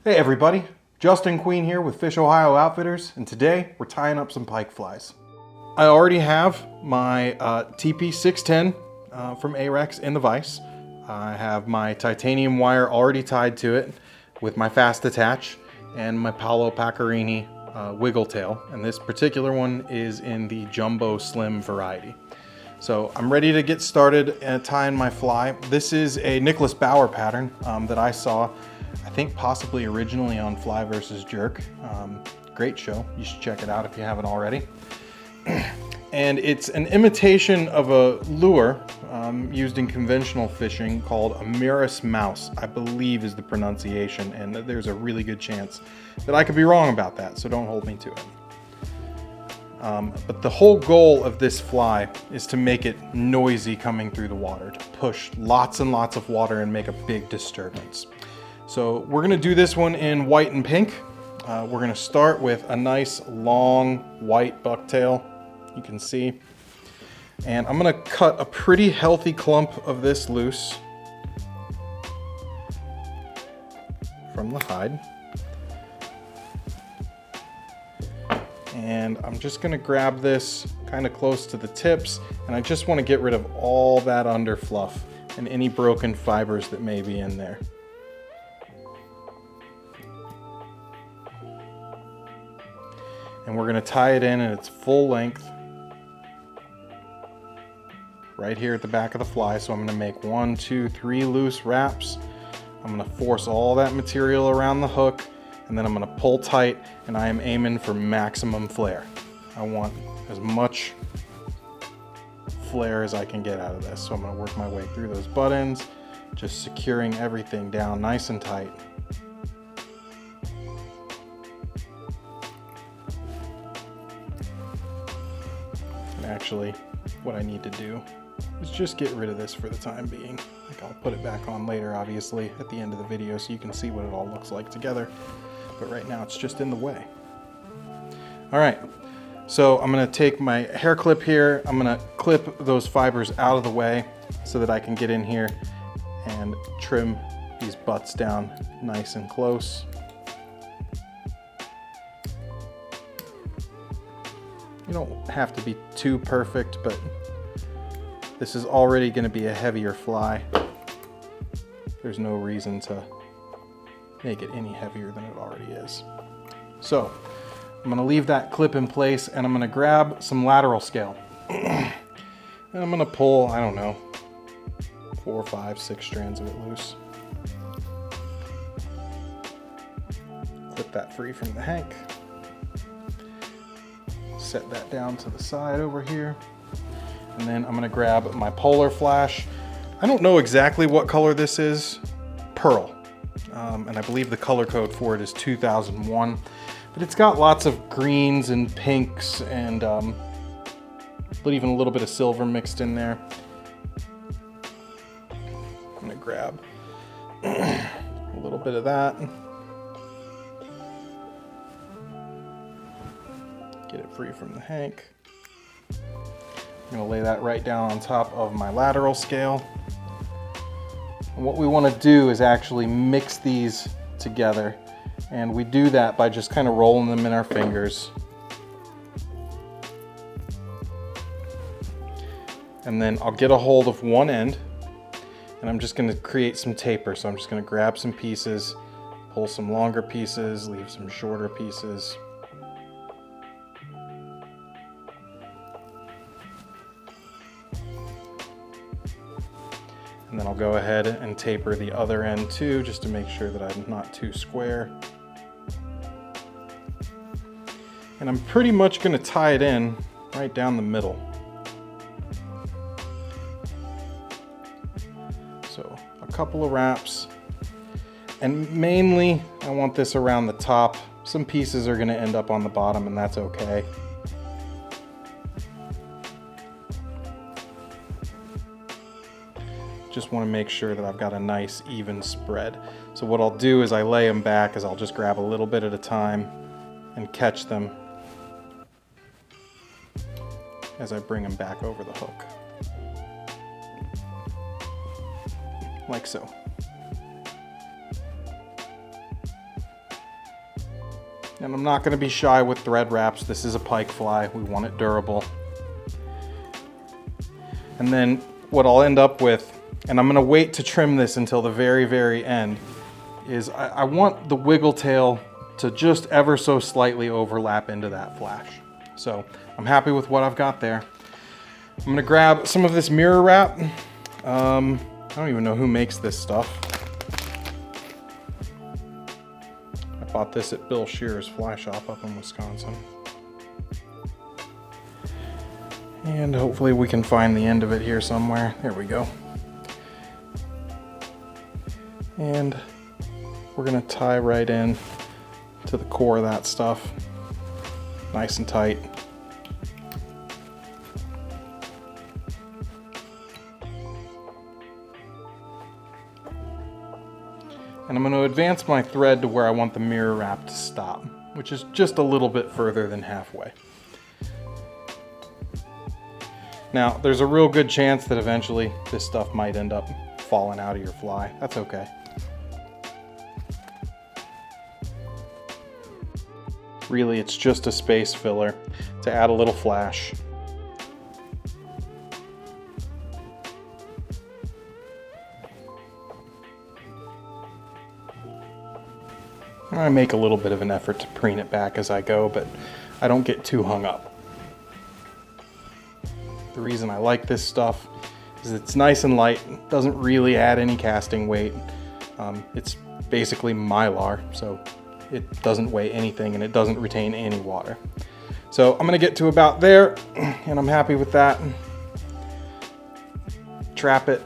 Hey everybody, Justin Queen here with Fish Ohio Outfitters, and today we're tying up some pike flies. I already have my TP610 from Arex in the vise. I have my titanium wire already tied to it with my fast attach and my Paolo Paccarini wiggle tail, and this particular one is in the jumbo slim variety. So I'm ready to get started tying my fly. This is a Nicholas Bauer pattern that I saw, I think possibly originally on Fly vs. Jerk. Great show, you should check it out if you haven't already. And it's an imitation of a lure used in conventional fishing called a Miuras Mouse, I believe is the pronunciation, and there's a really good chance that I could be wrong about that, so don't hold me to it. But the whole goal of this fly is to make it noisy coming through the water, to push lots and lots of water and make a big disturbance. So we're gonna do this one in white and pink. We're gonna start with a nice long white bucktail, you can see. And I'm gonna cut a pretty healthy clump of this loose from the hide. And I'm just gonna grab this kind of close to the tips, and I just wanna get rid of all that under fluff and any broken fibers that may be in there. And we're gonna tie it in at its full length, right here at the back of the fly. So I'm gonna make 1, 2, 3 loose wraps. I'm gonna force all that material around the hook, and then I'm gonna pull tight, and I am aiming for maximum flare. I want as much flare as I can get out of this. So I'm gonna work my way through those butt ends, just securing everything down nice and tight. And actually, what I need to do is just get rid of this for the time being. Like, I'll put it back on later, obviously, at the end of the video, so you can see what it all looks like together. But right now it's just in the way. All right, so I'm gonna take my hair clip here. I'm gonna clip those fibers out of the way so that I can get in here and trim these butts down nice and close. You don't have to be too perfect, but this is already gonna be a heavier fly. There's no reason to make it any heavier than it already is. So I'm gonna leave that clip in place, and I'm gonna grab some lateral scale. And I'm gonna pull, I don't know, 4, 5, 6 strands of it loose. Clip that free from the hank. Set that down to the side over here. And then I'm gonna grab my polar flash. I don't know exactly what color this is, pearl. And I believe the color code for it is 2001, but it's got lots of greens and pinks and even a little bit of silver mixed in there. I'm gonna grab a little bit of that. Get it free from the hank. I'm gonna lay that right down on top of my lateral scale. And what we want to do is actually mix these together, and we do that by just kind of rolling them in our fingers. And then I'll get a hold of one end, and I'm just going to create some taper. So I'm just going to grab some pieces, pull some longer pieces, leave some shorter pieces. And then I'll go ahead and taper the other end too, just to make sure that I'm not too square. And I'm pretty much going to tie it in right down the middle. So a couple of wraps, and mainly I want this around the top. Some pieces are going to end up on the bottom, and that's okay. Just want to make sure that I've got a nice even spread. So what I'll do is I lay them back, is I'll just grab a little bit at a time and catch them as I bring them back over the hook. Like so. And I'm not going to be shy with thread wraps. This is a pike fly. We want it durable. And then what I'll end up with, and I'm going to wait to trim this until the very, very end, is I want the wiggle tail to just ever so slightly overlap into that flash. So I'm happy with what I've got there. I'm going to grab some of this mirror wrap. I don't even know who makes this stuff. I bought this at Bill Shearer's Fly Shop up in Wisconsin. And hopefully we can find the end of it here somewhere. There we go. And we're gonna tie right in to the core of that stuff. Nice and tight. And I'm going to advance my thread to where I want the mirror wrap to stop, which is just a little bit further than halfway. Now, there's a real good chance that eventually this stuff might end up falling out of your fly. That's okay. Really, it's just a space filler to add a little flash. I make a little bit of an effort to preen it back as I go, but I don't get too hung up. The reason I like this stuff is it's nice and light, doesn't really add any casting weight. It's basically Mylar, so it doesn't weigh anything and it doesn't retain any water. So I'm gonna get to about there, and I'm happy with that. Trap it.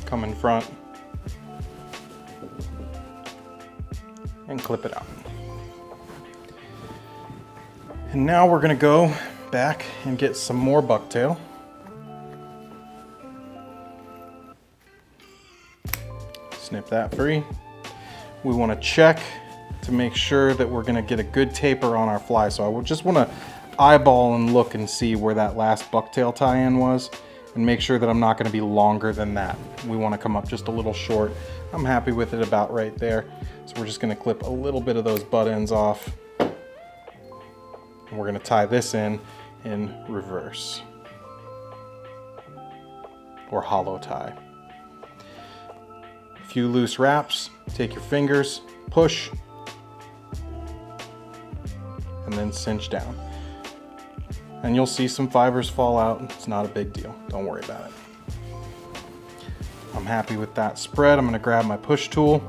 Come in front and clip it out. And now we're gonna go back and get some more bucktail. Snip that free. We want to check to make sure that we're gonna get a good taper on our fly. So I would just want to eyeball and look and see where that last bucktail tie-in was, and make sure that I'm not going to be longer than that. We want to come up just a little short. I'm happy with it about right there. So we're just going to clip a little bit of those butt ends off. And we're going to tie this in reverse. Or hollow tie. A few loose wraps, take your fingers, push, and then cinch down. And you'll see some fibers fall out. It's not a big deal. Don't worry about it. I'm happy with that spread. I'm going to grab my push tool.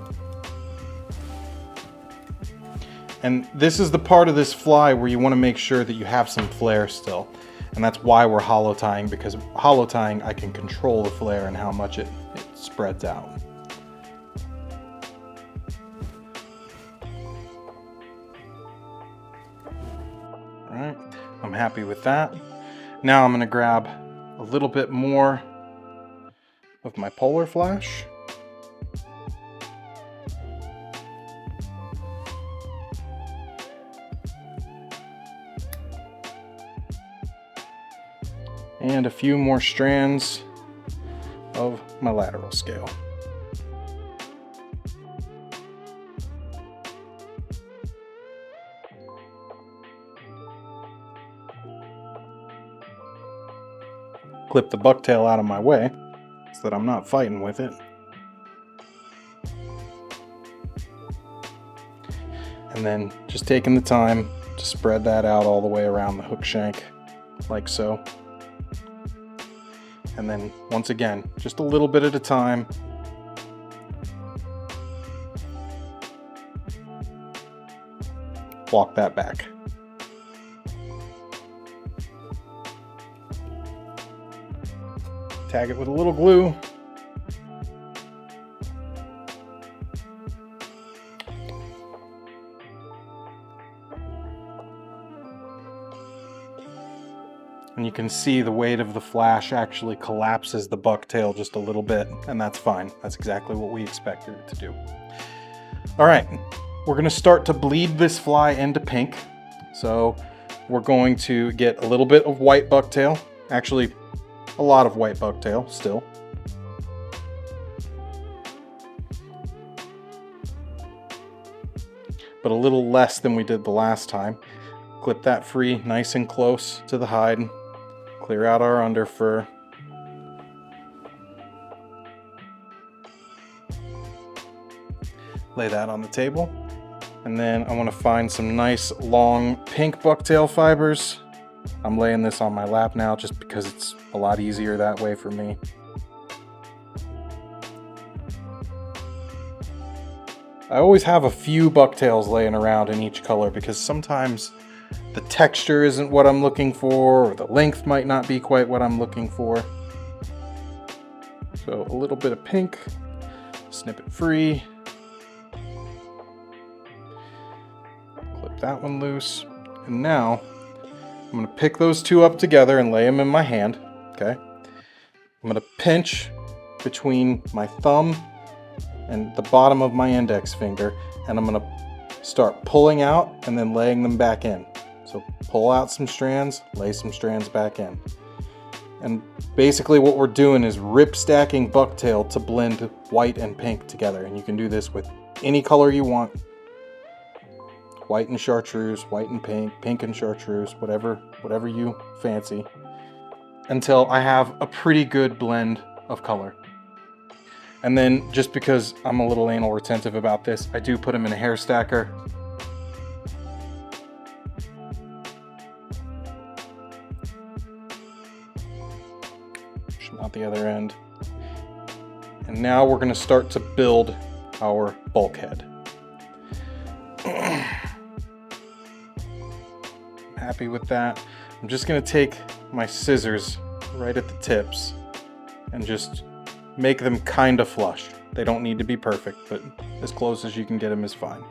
And this is the part of this fly where you want to make sure that you have some flare still. And that's why we're hollow tying, because hollow tying, I can control the flare and how much it spreads out. All right. I'm happy with that. Now I'm going to grab a little bit more of my polar flash. And a few more strands of my lateral scale. Clip the bucktail out of my way so that I'm not fighting with it. And then just taking the time to spread that out all the way around the hook shank, like so. And then once again, just a little bit at a time. Walk that back. Tag it with a little glue. And you can see the weight of the flash actually collapses the bucktail just a little bit, and that's fine. That's exactly what we expected it to do. All right, we're gonna start to bleed this fly into pink. So we're going to get a little bit of white bucktail. Actually, a lot of white bucktail still. But a little less than we did the last time. Clip that free nice and close to the hide. Clear out our under fur. Lay that on the table. And then I want to find some nice long pink bucktail fibers. I'm laying this on my lap now just because it's a lot easier that way for me. I always have a few bucktails laying around in each color because sometimes the texture isn't what I'm looking for, or the length might not be quite what I'm looking for. So a little bit of pink, snip it free. Clip that one loose. And now I'm going to pick those two up together and lay them in my hand. Okay. I'm going to pinch between my thumb and the bottom of my index finger, and I'm going to start pulling out and then laying them back in. So pull out some strands, lay some strands back in. And basically what we're doing is rip stacking bucktail to blend white and pink together. And you can do this with any color you want. White and chartreuse, white and pink and chartreuse, whatever you fancy, until I have a pretty good blend of color. And then, just because I'm a little anal retentive about this, I do put them in a hair stacker. Push them out the other end. And now we're going to start to build our bulkhead. Happy with that. I'm just going to take my scissors right at the tips and just make them kind of flush. They don't need to be perfect, but as close as you can get them is fine.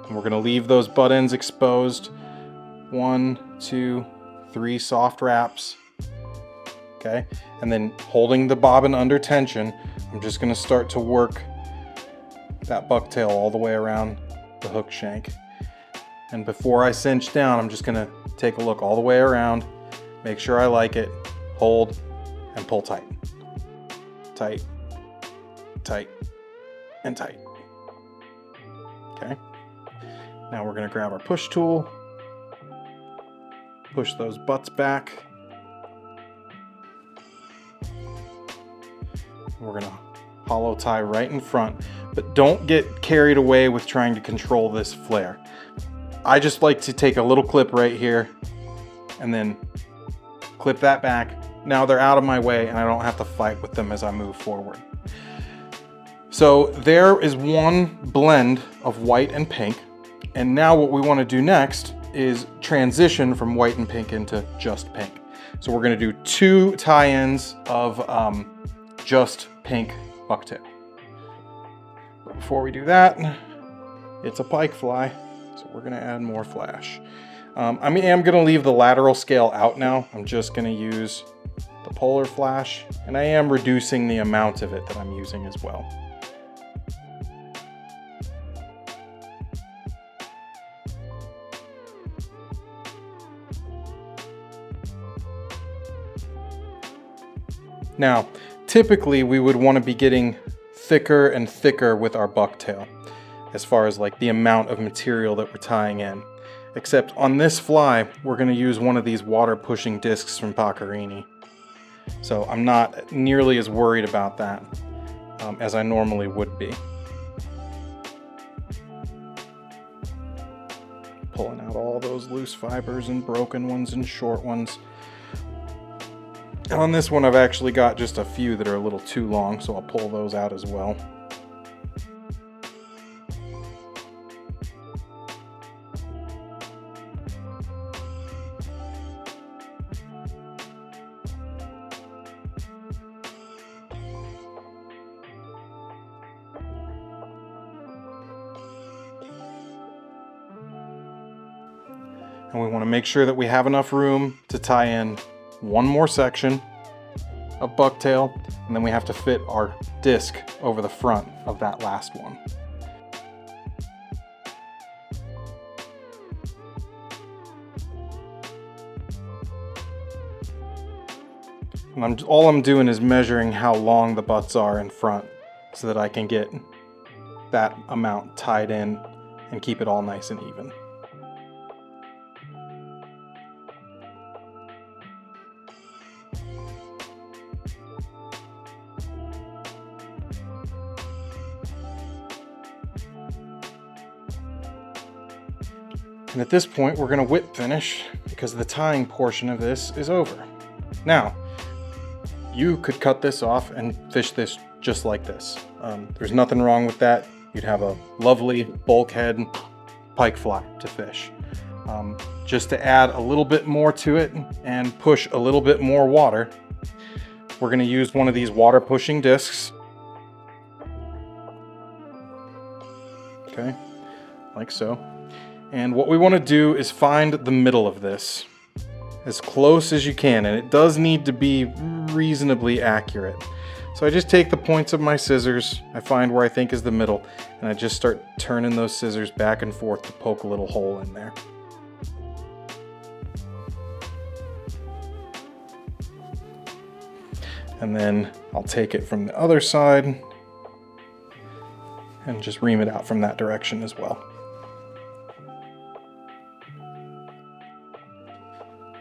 And we're going to leave those butt ends exposed. 1, 2, 3 soft wraps. Okay, and then holding the bobbin under tension, I'm just going to start to work that bucktail all the way around the hook shank. And before I cinch down, I'm just going to take a look all the way around, make sure I like it, hold, and pull tight. Tight, tight, and tight. Okay. Now we're going to grab our push tool, push those butts back. We're going to hollow tie right in front, but don't get carried away with trying to control this flare. I just like to take a little clip right here and then clip that back. Now they're out of my way and I don't have to fight with them as I move forward. So there is one blend of white and pink. And now what we want to do next is transition from white and pink into just pink. So we're going to do 2 tie-ins of just pink bucktail. But before we do that, it's a pike fly. So we're going to add more flash. I am going to leave the lateral scale out now. I'm just going to use the polar flash, and I am reducing the amount of it that I'm using as well. Now, typically we would want to be getting thicker and thicker with our bucktail as far as like the amount of material that we're tying in. Except on this fly, we're going to use one of these water pushing discs from Paccarini. So I'm not nearly as worried about that as I normally would be. Pulling out all those loose fibers and broken ones and short ones. And on this one, I've actually got just a few that are a little too long, so I'll pull those out as well. And we want to make sure that we have enough room to tie in one more section of bucktail, and then we have to fit our disc over the front of that last one. And all I'm doing is measuring how long the butts are in front so that I can get that amount tied in and keep it all nice and even. And at this point, we're going to whip finish because the tying portion of this is over. Now, you could cut this off and fish this just like this. There's nothing wrong with that. You'd have a lovely bulkhead pike fly to fish. Just to add a little bit more to it and push a little bit more water, we're going to use one of these water pushing discs. Okay, like so. And what we want to do is find the middle of this as close as you can, and it does need to be reasonably accurate. So I just take the points of my scissors, I find where I think is the middle, and I just start turning those scissors back and forth to poke a little hole in there. And then I'll take it from the other side and just ream it out from that direction as well.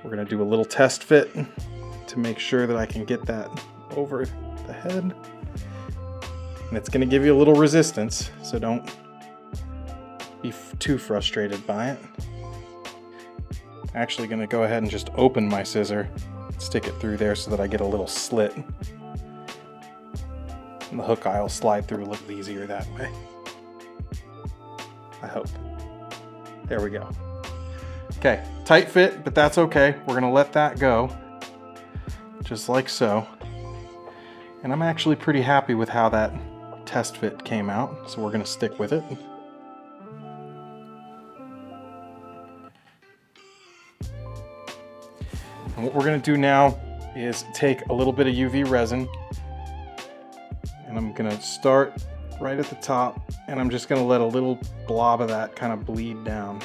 We're going to do a little test fit to make sure that I can get that over the head. And it's going to give you a little resistance, so don't be too frustrated by it. I'm actually going to go ahead and just open my scissor, stick it through there so that I get a little slit. And the hook eye will slide through a little easier that way. I hope. There we go. Okay, tight fit, but that's okay. We're gonna let that go, just like so. And I'm actually pretty happy with how that test fit came out, so we're gonna stick with it. And what we're gonna do now is take a little bit of UV resin, and I'm gonna start right at the top, and I'm just gonna let a little blob of that kind of bleed down.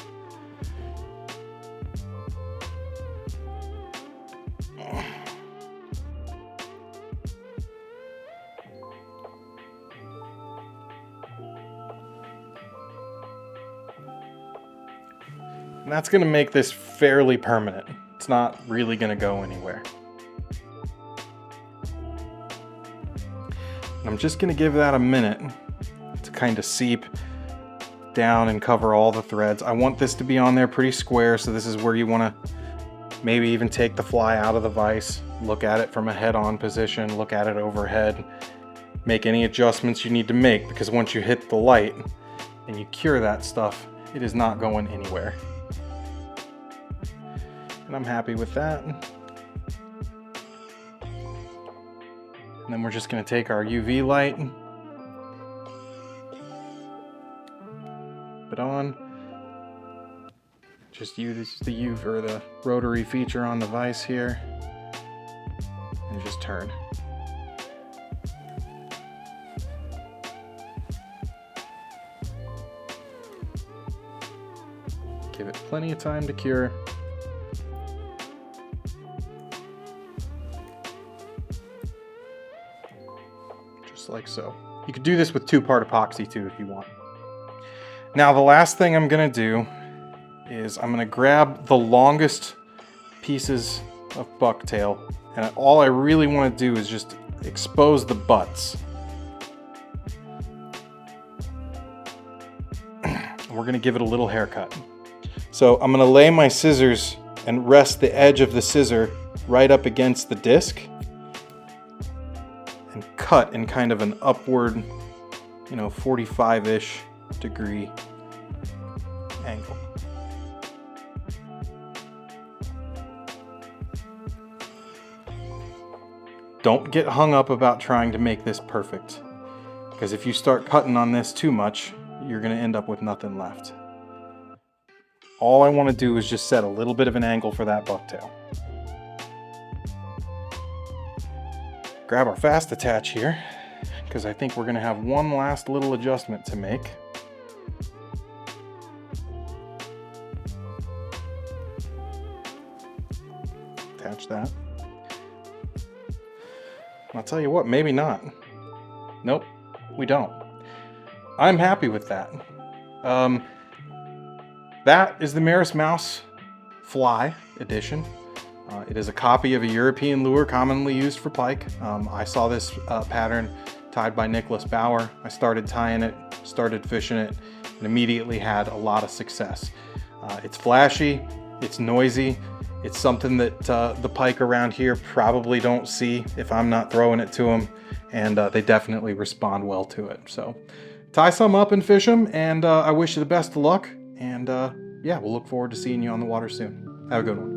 And that's going to make this fairly permanent. It's not really going to go anywhere. And I'm just going to give that a minute to kind of seep down and cover all the threads. I want this to be on there pretty square, so this is where you want to maybe even take the fly out of the vise, look at it from a head-on position, look at it overhead, make any adjustments you need to make, because once you hit the light and you cure that stuff, it is not going anywhere. And I'm happy with that. And then we're just going to take our UV light, put it on, just use the UV or the rotary feature on the vise here, and just turn. Give it plenty of time to cure. Like so. You could do this with 2-part epoxy too if you want. Now the last thing I'm going to do is I'm going to grab the longest pieces of bucktail, and all I really want to do is just expose the butts. We're going to give it a little haircut. So I'm going to lay my scissors and rest the edge of the scissor right up against the disc and cut in kind of an upward, 45-ish degree angle. Don't get hung up about trying to make this perfect, because if you start cutting on this too much, you're going to end up with nothing left. All I want to do is just set a little bit of an angle for that bucktail. Grab our fast attach here, because I think we're going to have one last little adjustment to make. Attach that. I'll tell you what, maybe not. Nope, we don't. I'm happy with that. That is the Miuras Mouse Fly edition. It is a copy of a European lure commonly used for pike. I saw this pattern tied by Nicholas Bauer. I started tying it, started fishing it, and immediately had a lot of success. It's flashy, it's noisy, it's something that the pike around here probably don't see if I'm not throwing it to them, and they definitely respond well to it. So tie some up and fish them, and I wish you the best of luck, and yeah, we'll look forward to seeing you on the water soon. Have a good one.